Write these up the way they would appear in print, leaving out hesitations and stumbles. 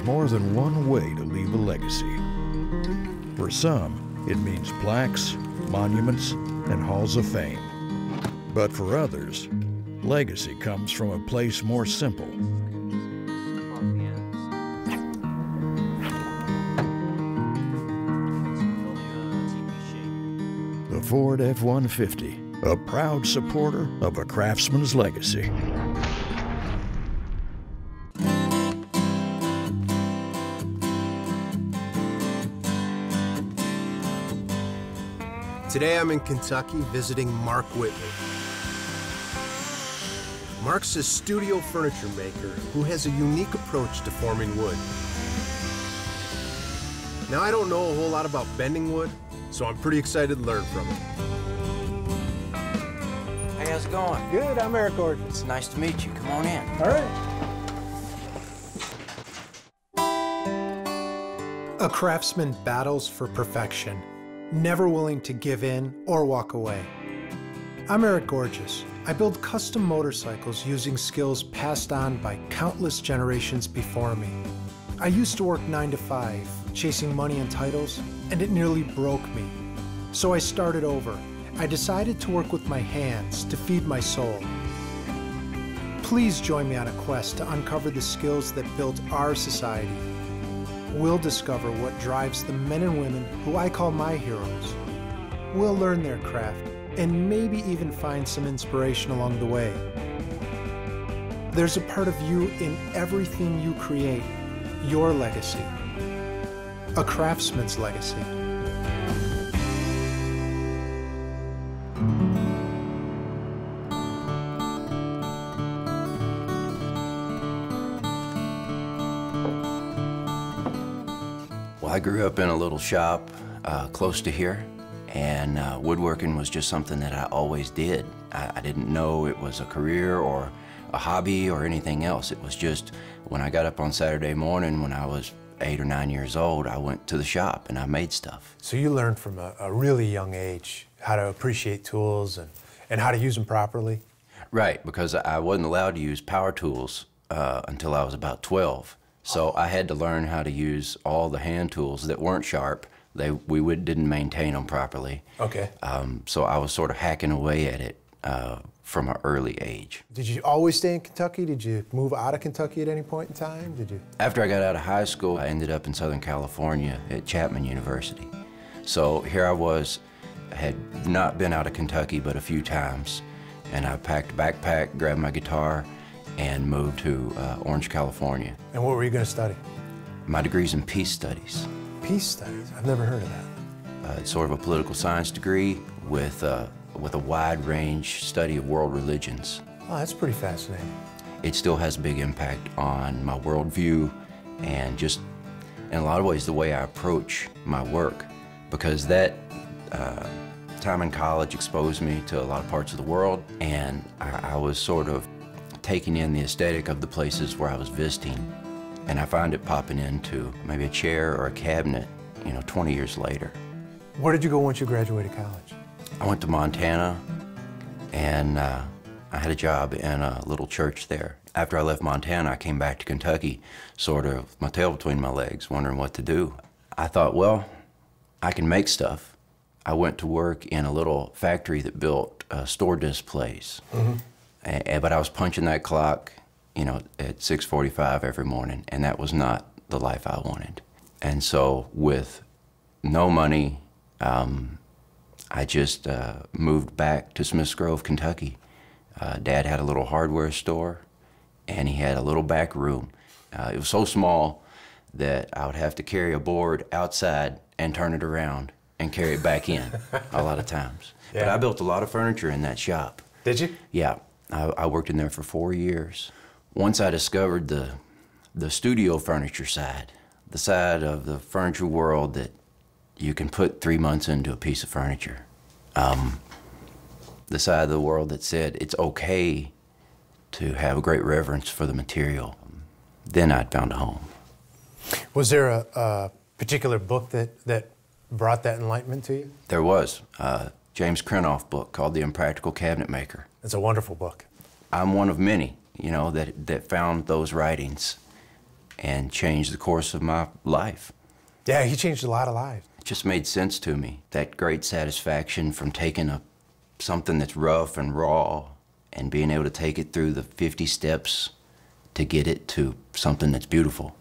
there's more than one way to leave a legacy. For some, it means plaques, monuments, and halls of fame. But for others, legacy comes from a place more simple. The Ford F-150, a proud supporter of a craftsman's legacy. Today I'm in Kentucky visiting Mark Whitley. Mark's a studio furniture maker who has a unique approach to forming wood. Now, I don't know a whole lot about bending wood, so I'm pretty excited to learn from him. Hey, how's it going? Good, I'm Eric Gorges. It's nice to meet you. Come on in. All right. A craftsman battles for perfection, never willing to give in or walk away. I'm Eric Gorges. I build custom motorcycles using skills passed on by countless generations before me. I used to work 9 to 5, chasing money and titles, and it nearly broke me. So I started over. I decided to work with my hands to feed my soul. Please join me on a quest to uncover the skills that built our society. We'll discover what drives the men and women who I call my heroes. We'll learn their craft and maybe even find some inspiration along the way. There's a part of you in everything you create, your legacy, a craftsman's legacy. Well, I grew up in a little shop close to here, and woodworking was just something that I always did. I didn't know it was a career or a hobby or anything else. It was just when I got up on Saturday morning when I was 8 or 9 years old, I went to the shop and I made stuff. So you learned from a really young age how to appreciate tools and how to use them properly? Right, because I wasn't allowed to use power tools until I was about 12. So I had to learn how to use all the hand tools that weren't sharp. We didn't maintain them properly. Okay. So I was sort of hacking away at it from an early age. Did you always stay in Kentucky? Did you move out of Kentucky at any point in time? Did you? After I got out of high school, I ended up in Southern California at Chapman University. So here I was, had not been out of Kentucky but a few times, and I packed a backpack, grabbed my guitar, and moved to Orange, California. And what were you going to study? My degree's in peace studies. Peace studies? I've never heard of that. It's sort of a political science degree with a wide range study of world religions. Oh, that's pretty fascinating. It still has a big impact on my worldview and just, in a lot of ways, the way I approach my work, because that time in college exposed me to a lot of parts of the world, and I was sort of taking in the aesthetic of the places where I was visiting, and I found it popping into maybe a chair or a cabinet, 20 years later. Where did you go once you graduated college? I went to Montana, and I had a job in a little church there. After I left Montana, I came back to Kentucky, sort of with my tail between my legs, wondering what to do. I thought, well, I can make stuff. I went to work in a little factory that built store displays. Mm-hmm. But I was punching that clock, at 6:45 every morning, and that was not the life I wanted. And so with no money, I just moved back to Smiths Grove, Kentucky. Dad had a little hardware store, and he had a little back room. It was so small that I would have to carry a board outside and turn it around and carry it back in a lot of times. Yeah. But I built a lot of furniture in that shop. Did you? Yeah. I worked in there for 4 years. Once I discovered the studio furniture side, the side of the furniture world that you can put 3 months into a piece of furniture, the side of the world that said it's okay to have a great reverence for the material, then I'd found a home. Was there a particular book that brought that enlightenment to you? There was. James Krenoff book called The Impractical Cabinet Maker. It's a wonderful book. I'm one of many, that found those writings and changed the course of my life. Yeah, he changed a lot of lives. It just made sense to me. That great satisfaction from taking something that's rough and raw and being able to take it through the 50 steps to get it to something that's beautiful.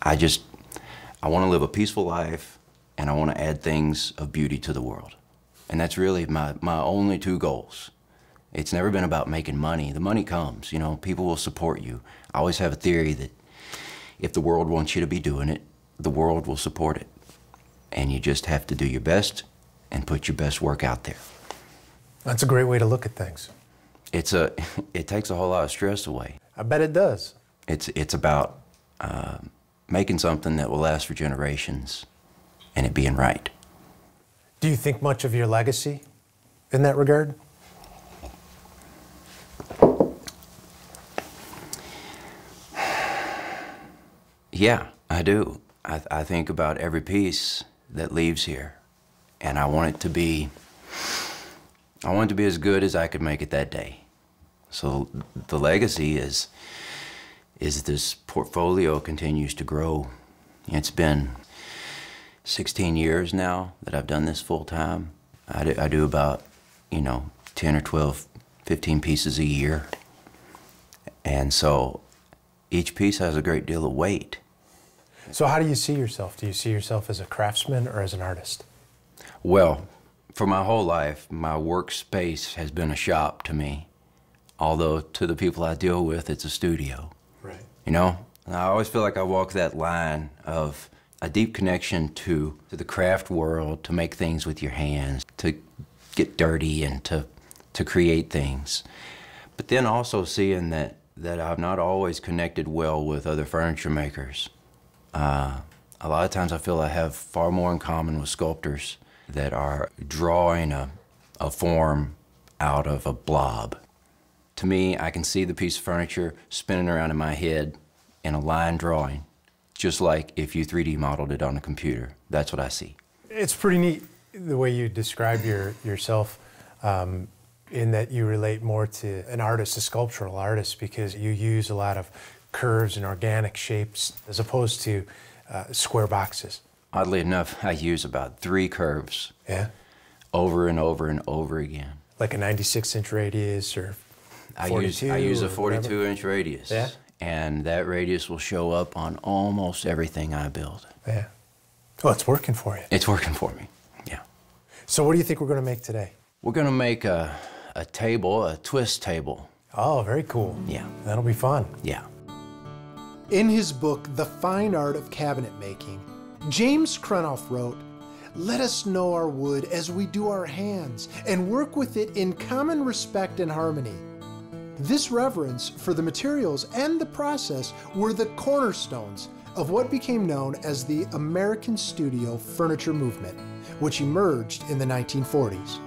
I want to live a peaceful life, and I want to add things of beauty to the world. And that's really my only two goals. It's never been about making money. The money comes, you know, people will support you. I always have a theory that if the world wants you to be doing it, the world will support it. And you just have to do your best and put your best work out there. That's a great way to look at things. It takes a whole lot of stress away. I bet it does. It's about making something that will last for generations and it being right. Do you think much of your legacy in that regard? Yeah, I do. I think about every piece that leaves here, and I want it to be as good as I could make it that day. So the legacy is this portfolio continues to grow. It's been 16 years now that I've done this full time. I do about, 10 or 12, 15 pieces a year. And so each piece has a great deal of weight. So how do you see yourself? Do you see yourself as a craftsman or as an artist? Well, for my whole life, my workspace has been a shop to me. Although to the people I deal with, it's a studio. Right. And I always feel like I walk that line of a deep connection to the craft world, to make things with your hands, to get dirty and to create things. But then also seeing that I've not always connected well with other furniture makers. A lot of times I feel I have far more in common with sculptors that are drawing a form out of a blob. To me, I can see the piece of furniture spinning around in my head in a line drawing, just like if you 3D modeled it on a computer. That's what I see. It's pretty neat the way you describe yourself in that you relate more to an artist, a sculptural artist, because you use a lot of curves and organic shapes as opposed to square boxes. Oddly enough, I use about 3 curves. Yeah? Over and over and over again. Like a 96-inch radius or 42? I use a 42-inch radius. Yeah? And that radius will show up on almost everything I build. Yeah. Well, it's working for you. It's working for me, yeah. So what do you think we're going to make today? We're going to make a table, a twist table. Oh, very cool. Yeah. That'll be fun. Yeah. In his book, The Fine Art of Cabinet Making, James Krenoff wrote, "Let us know our wood as we do our hands and work with it in common respect and harmony." This reverence for the materials and the process were the cornerstones of what became known as the American studio furniture movement, which emerged in the 1940s.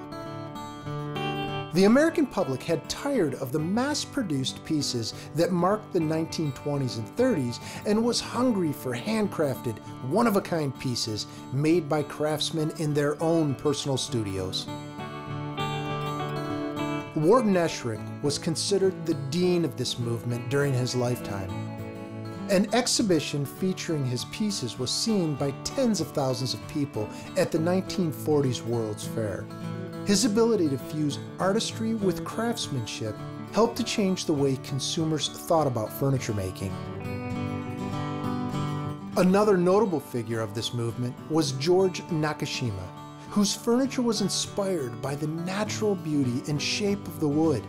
The American public had tired of the mass-produced pieces that marked the 1920s and 30s and was hungry for handcrafted, one-of-a-kind pieces made by craftsmen in their own personal studios. Wharton Esherick was considered the dean of this movement during his lifetime. An exhibition featuring his pieces was seen by tens of thousands of people at the 1940s World's Fair. His ability to fuse artistry with craftsmanship helped to change the way consumers thought about furniture making. Another notable figure of this movement was George Nakashima, whose furniture was inspired by the natural beauty and shape of the wood.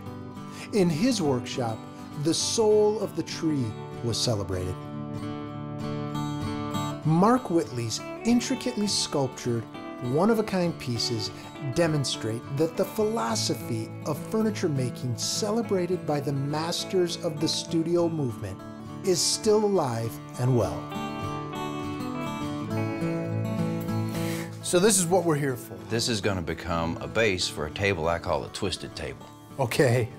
In his workshop, the soul of the tree was celebrated. Mark Whitley's intricately sculptured, one-of-a-kind pieces demonstrate that the philosophy of furniture making celebrated by the masters of the studio movement is still alive and well. So this is what we're here for. This is going to become a base for a table I call a twisted table. Okay.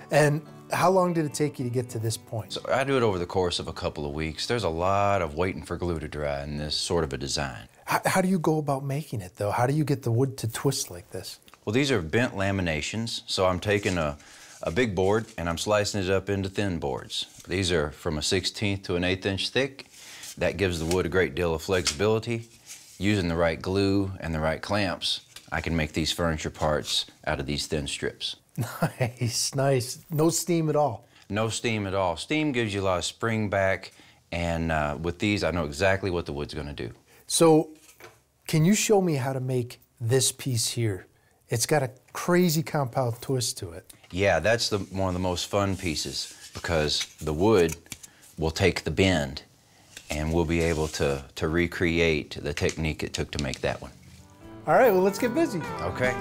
And how long did it take you to get to this point? So I do it over the course of a couple of weeks. There's a lot of waiting for glue to dry in this sort of a design. How do you go about making it, though? How do you get the wood to twist like this? Well, these are bent laminations, so I'm taking a a big board, and I'm slicing it up into thin boards. These are from a 1/16 to an 1/8 inch thick. That gives the wood a great deal of flexibility. Using the right glue and the right clamps, I can make these furniture parts out of these thin strips. Nice, nice. No steam at all. No steam at all. Steam gives you a lot of spring back, and with these, I know exactly what the wood's gonna do. So, can you show me how to make this piece here? It's got a crazy compound twist to it. Yeah, that's one of the most fun pieces, because the wood will take the bend, and we'll be able to recreate the technique it took to make that one. All right, well, let's get busy. Okay.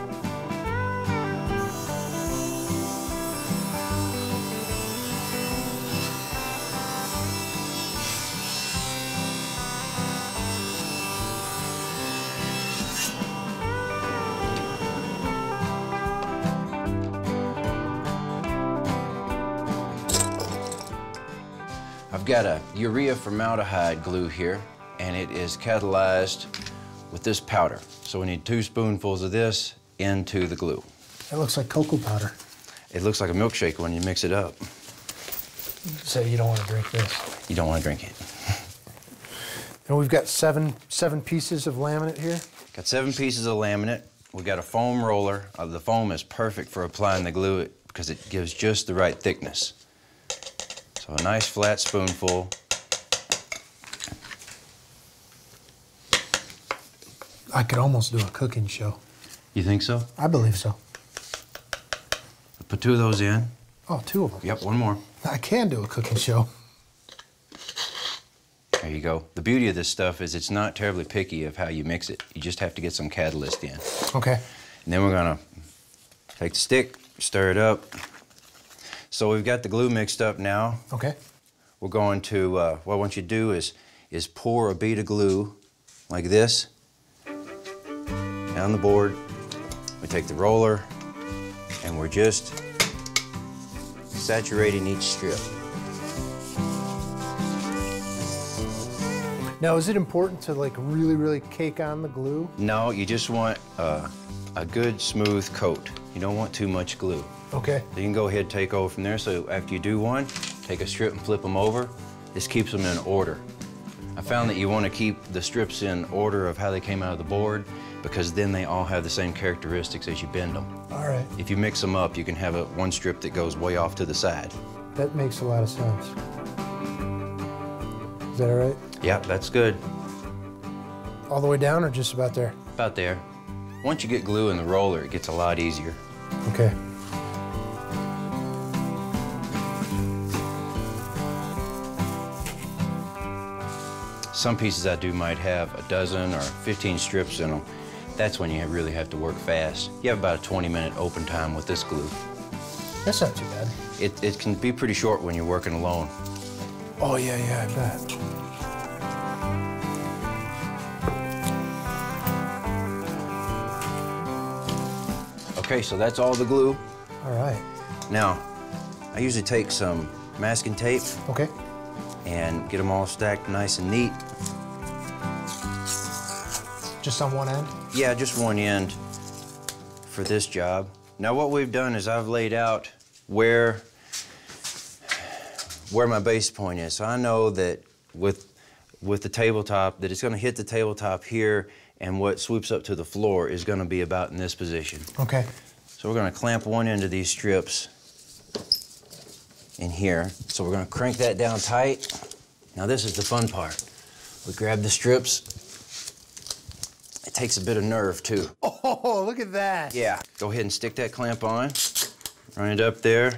I've got a urea formaldehyde glue here, and it is catalyzed with this powder. So we need 2 spoonfuls of this into the glue. That looks like cocoa powder. It looks like a milkshake when you mix it up. So you don't want to drink this. You don't want to drink it. And we've got seven pieces of laminate here. Got 7 pieces of laminate. We've got a foam roller. The foam is perfect for applying the glue because it gives just the right thickness. So a nice flat spoonful. I could almost do a cooking show. You think so? I believe so. Put 2 of those in. Oh, 2 of them. Yep, 1 more. I can do a cooking show. There you go. The beauty of this stuff is it's not terribly picky of how you mix it. You just have to get some catalyst in. Okay. And then we're gonna take the stick, stir it up. So we've got the glue mixed up now. Okay. We're going to, what I want you to do is pour a bead of glue like this down the board. We take the roller and we're just saturating each strip. Now, is it important to like really cake on the glue? No, you just want a good smooth coat. You don't want too much glue. Okay. So you can go ahead and take over from there. So after you do one, take a strip and flip them over. This keeps them in order. I found that you want to keep the strips in order of how they came out of the board, because then they all have the same characteristics as you bend them. All right. If you mix them up, you can have one strip that goes way off to the side. That makes a lot of sense. Is that all right? Yeah, that's good. All the way down or just about there? About there. Once you get glue in the roller, it gets a lot easier. Okay. Some pieces I do might have a dozen or 15 strips in them. That's when you really have to work fast. You have about a 20-minute open time with this glue. That's not too bad. It can be pretty short when you're working alone. Oh, yeah, I bet. Okay, so that's all the glue. All right. Now, I usually take some masking tape Okay. and get them all stacked nice and neat. Just on one end? Yeah, just one end for this job. Now what we've done is I've laid out where my base point is. So I know that with the tabletop, that it's gonna hit the tabletop here, and what sweeps up to the floor is gonna be about in this position. Okay. So we're gonna clamp one end of these strips in here. So we're gonna crank that down tight. Now this is the fun part. We grab the strips. It takes a bit of nerve too. Oh, look at that. Yeah, go ahead and stick that clamp on. Run it up there.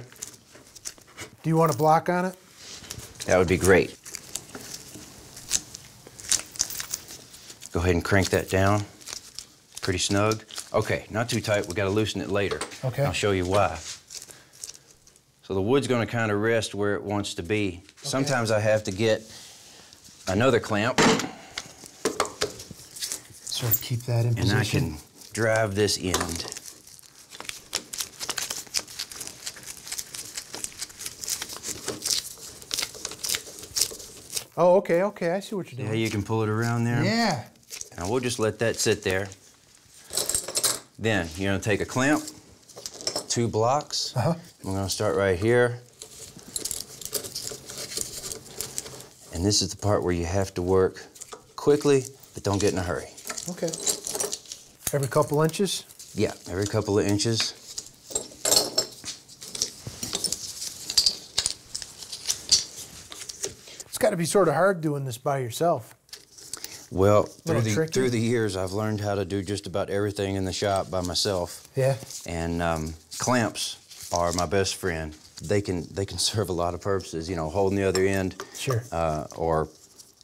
Do you want a block on it? That would be great. Go ahead and crank that down. Pretty snug. Okay, not too tight. We gotta loosen it later. Okay. I'll show you why. So the wood's gonna kind of rest where it wants to be. Okay. Sometimes I have to get another clamp. Sort of keep that in position. And I can drive this end. Oh, okay, I see what you're doing. Yeah, you can pull it around there. Yeah. Now we'll just let that sit there. Then you're gonna take a clamp, 2 blocks. Uh-huh. We're gonna start right here. And this is the part where you have to work quickly, but don't get in a hurry. Okay. Every couple inches? Yeah, every couple of inches. It's got to be sort of hard doing this by yourself. Well, Little tricky. through the years, I've learned how to do just about everything in the shop by myself. Yeah. And clamps are my best friend. They can serve a lot of purposes, you know, holding the other end. Sure. Or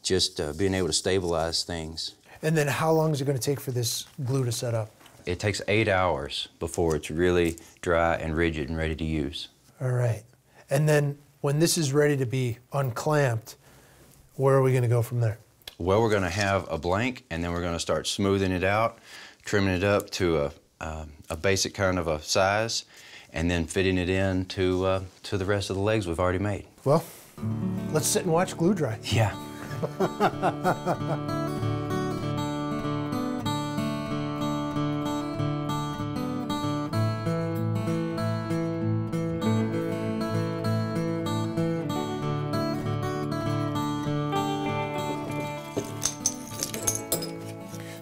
just being able to stabilize things. And then how long is it going to take for this glue to set up? It takes 8 hours before it's really dry and rigid and ready to use. All right. And then when this is ready to be unclamped, where are we going to go from there? Well, we're going to have a blank, and then we're going to start smoothing it out, trimming it up to a basic kind of a size, and then fitting it in to the rest of the legs we've already made. Well, let's sit and watch glue dry. Yeah.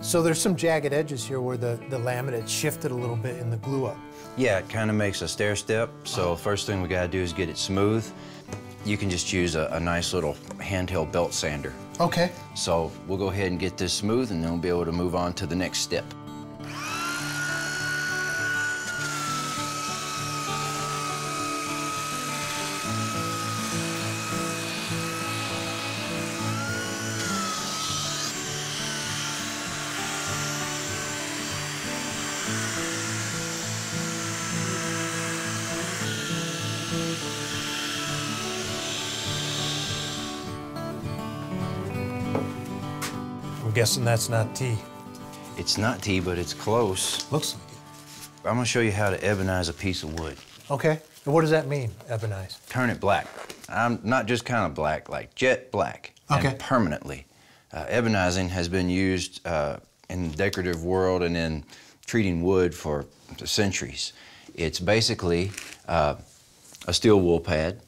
So there's some jagged edges here where the laminate shifted a little bit in the glue up. Yeah, it kind of makes a stair step. So first thing we got to do is get it smooth. You can just use a nice little handheld belt sander. Okay. So we'll go ahead and get this smooth, and then we'll be able to move on to the next step. I'm guessing that's not tea. It's not tea, but it's close. Looks like I'm gonna show you how to ebonize a piece of wood. it. Okay. And what does that mean, ebonize? Turn it black. I'm not just kind of black, like jet black. Okay. And permanently. Ebonizing has been used in the decorative world and in treating wood for centuries. It's basically a steel wool pad,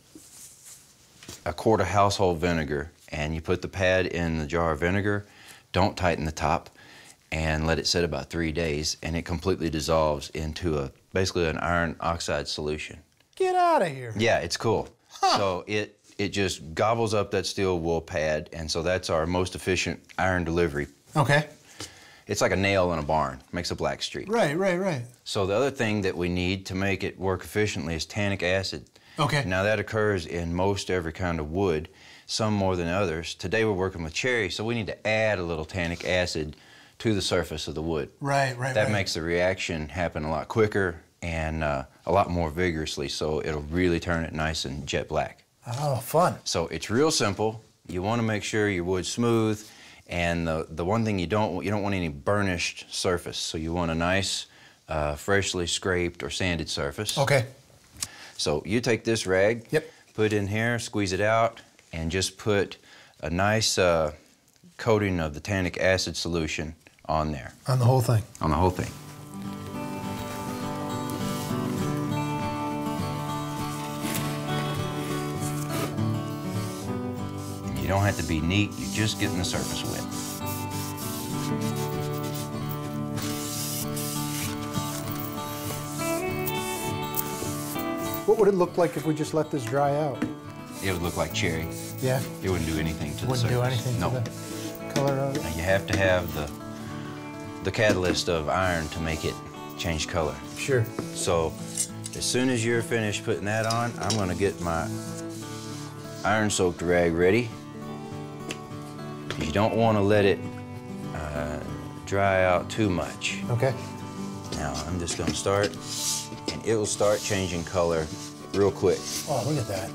a quart of household vinegar, and you put the pad in the jar of vinegar. Don't tighten the top, and let it sit about 3 days, and it completely dissolves into basically an iron oxide solution. Get out of here. Yeah, it's cool. Huh. So it just gobbles up that steel wool pad, and so that's our most efficient iron delivery. Okay. It's like a nail in a barn, makes a black streak. Right. So the other thing that we need to make it work efficiently is tannic acid. Okay. Now that occurs in most every kind of wood, some more than others. Today we're working with cherry, so we need to add a little tannic acid to the surface of the wood. Right. That makes the reaction happen a lot quicker and a lot more vigorously, so it'll really turn it nice and jet black. Oh, fun. So it's real simple. You want to make sure your wood's smooth, and the one thing you don't want any burnished surface. So you want a nice, freshly scraped or sanded surface. Okay. So you take this rag, Yep. put it in here, squeeze it out, and just put a nice coating of the tannic acid solution on there. On the whole thing. On the whole thing. You don't have to be neat, you're just getting the surface wet. What would it look like if we just let this dry out? It would look like cherry. Yeah. It wouldn't do anything to the Wouldn't surface. do anything No. to the color of it? Now, you have to have the catalyst of iron to make it change color. Sure. So as soon as you're finished putting that on, I'm gonna get my iron-soaked rag ready. You don't want to let it dry out too much. Okay. Now I'm just gonna start, and it will start changing color real quick. Oh, look at that.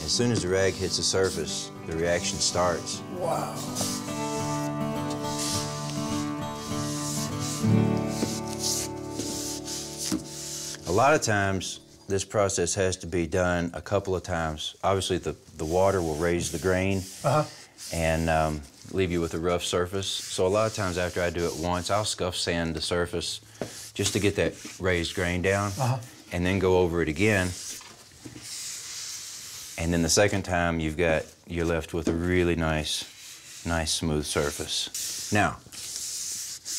As soon as the rag hits the surface, the reaction starts. Wow. A lot of times, this process has to be done a couple of times. Obviously, the water will raise the grain and leave you with a rough surface. So a lot of times after I do it once, I'll scuff sand the surface just to get that raised grain down, and then go over it again. And then the second time, you're left with a really nice smooth surface. Now,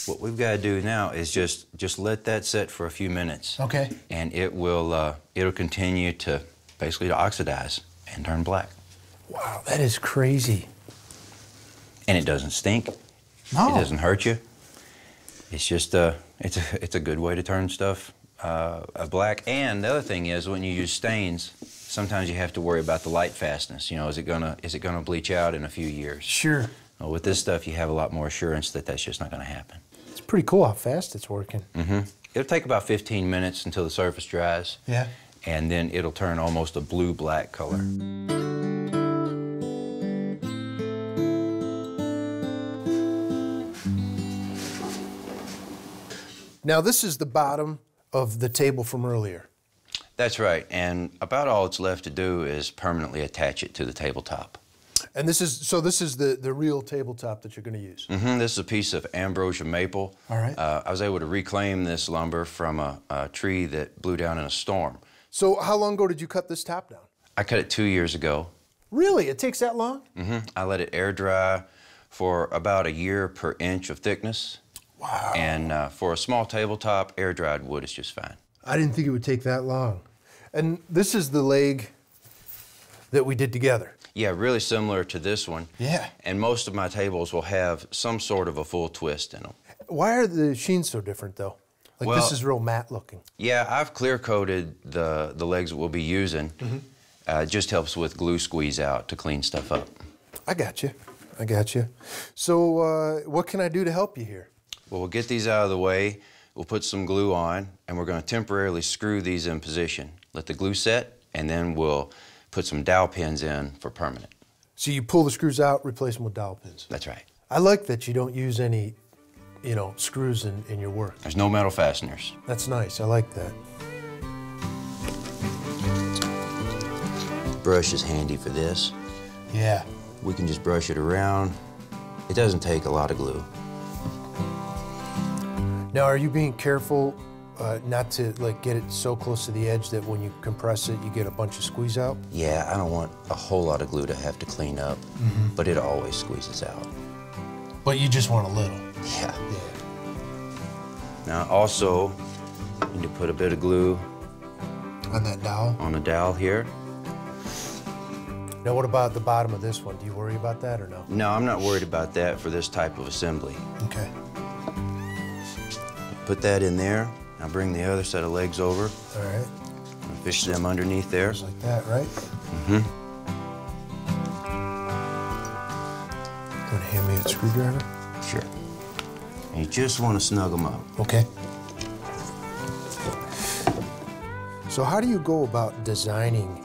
what we've got to do now is just let that set for a few minutes. Okay. And it'll continue to basically to oxidize and turn black. Wow, that is crazy. And it doesn't stink. No. It doesn't hurt you. It's just it's a good way to turn stuff black. And the other thing is, when you use stains, sometimes you have to worry about the light fastness. You know, is it gonna bleach out in a few years? Sure. Well, with this stuff, you have a lot more assurance that that's just not gonna happen. It's pretty cool how fast it's working. It'll take about 15 minutes until the surface dries. Yeah. And then it'll turn almost a blue-black color. Now this is the bottom of the table from earlier. That's right, and about all it's left to do is permanently attach it to the tabletop. And this is the real tabletop that you're going to use. This is a piece of ambrosia maple. All right. I was able to reclaim this lumber from a tree that blew down in a storm. So how long ago did you cut this top down? I cut it 2 years ago. Really? It takes that long? I let it air dry for about a year per inch of thickness. Wow. And for a small tabletop, air dried wood is just fine. I didn't think it would take that long. And this is the leg that we did together. Yeah, really similar to this one. Yeah. And most of my tables will have some sort of a full twist in them. Why are the sheens so different, though? Like, Well, this is real matte looking. Yeah, I've clear coated the legs that we'll be using. It just helps with glue squeeze out to clean stuff up. I got you. I got you. So what can I do to help you here? Well, we'll get these out of the way. We'll put some glue on, and we're going to temporarily screw these in position. Let the glue set, and then we'll put some dowel pins in for permanent. So you pull the screws out, replace them with dowel pins. That's right. I like that you don't use any, screws in your work. There's no metal fasteners. That's nice. I like that. Brush is handy for this. Yeah. We can just brush it around. It doesn't take a lot of glue. Now, are you being careful not to get it so close to the edge that when you compress it, you get a bunch of squeeze out? Yeah, I don't want a whole lot of glue to have to clean up, but it always squeezes out. But you just want a little. Yeah. Now, also, you need to put a bit of glue On that dowel? on the dowel here. Now, what about the bottom of this one? Do you worry about that or no? No, I'm not worried about that for this type of assembly. Okay. Put that in there. Now bring the other set of legs over. All right. And fish them underneath there. Just like that, right? Mm-hmm. Want to hand me a screwdriver? Sure. And you just want to snug them up. Okay. So how do you go about designing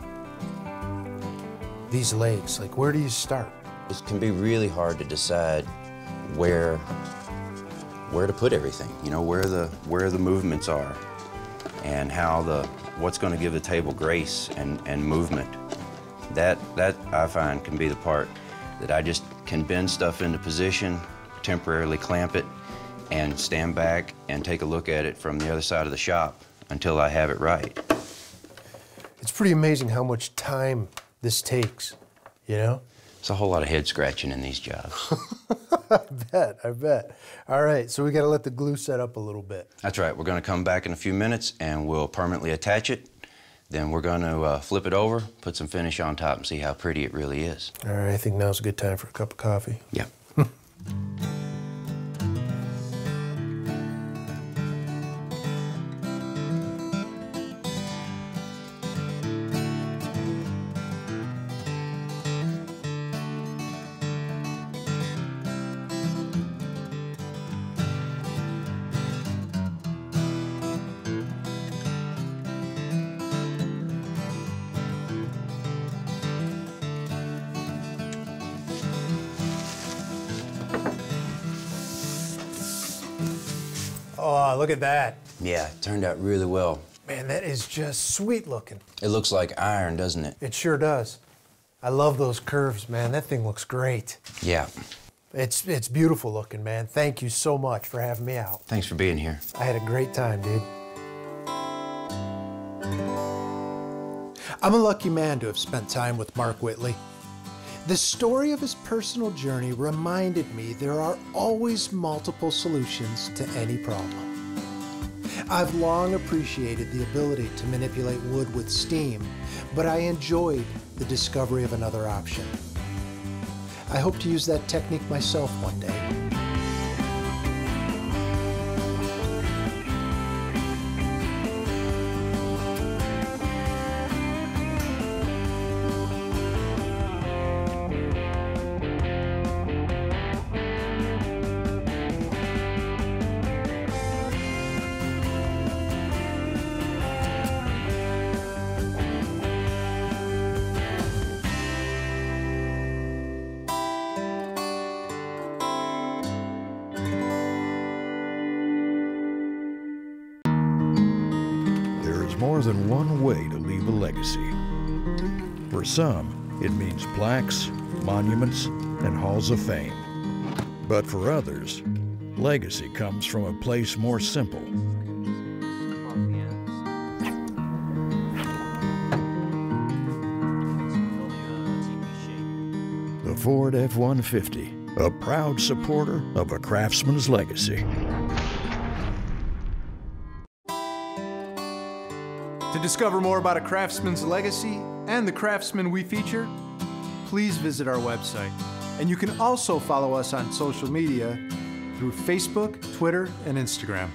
these legs? Like, where do you start? It can be really hard to decide where to put everything. You know, where the movements are, and what's going to give the table grace and movement. That I find can be the part that I just can bend stuff into position, temporarily clamp it, and stand back and take a look at it from the other side of the shop until I have it right. It's pretty amazing how much time this takes, you know? It's a whole lot of head scratching in these jobs. I bet. All right, so we got to let the glue set up a little bit. That's right. We're going to come back in a few minutes and we'll permanently attach it. Then we're going to flip it over, put some finish on top, and see how pretty it really is. All right, I think now's a good time for a cup of coffee. Yeah. Oh, look at that. Yeah, it turned out really well. Man, that is just sweet looking. It looks like iron, doesn't it? It sure does. I love those curves, man. That thing looks great. Yeah. It's beautiful looking, man. Thank you so much for having me out. Thanks for being here. I had a great time, dude. I'm a lucky man to have spent time with Mark Whitley. The story of his personal journey reminded me there are always multiple solutions to any problem. I've long appreciated the ability to manipulate wood with steam, but I enjoyed the discovery of another option. I hope to use that technique myself one day. More than one way to leave a legacy. For some, it means plaques, monuments, and halls of fame. But for others, legacy comes from a place more simple. The Ford F-150, a proud supporter of a Craftsman's legacy. To discover more about a Craftsman's legacy and the Craftsman we feature, please visit our website. And you can also follow us on social media through Facebook, Twitter, and Instagram.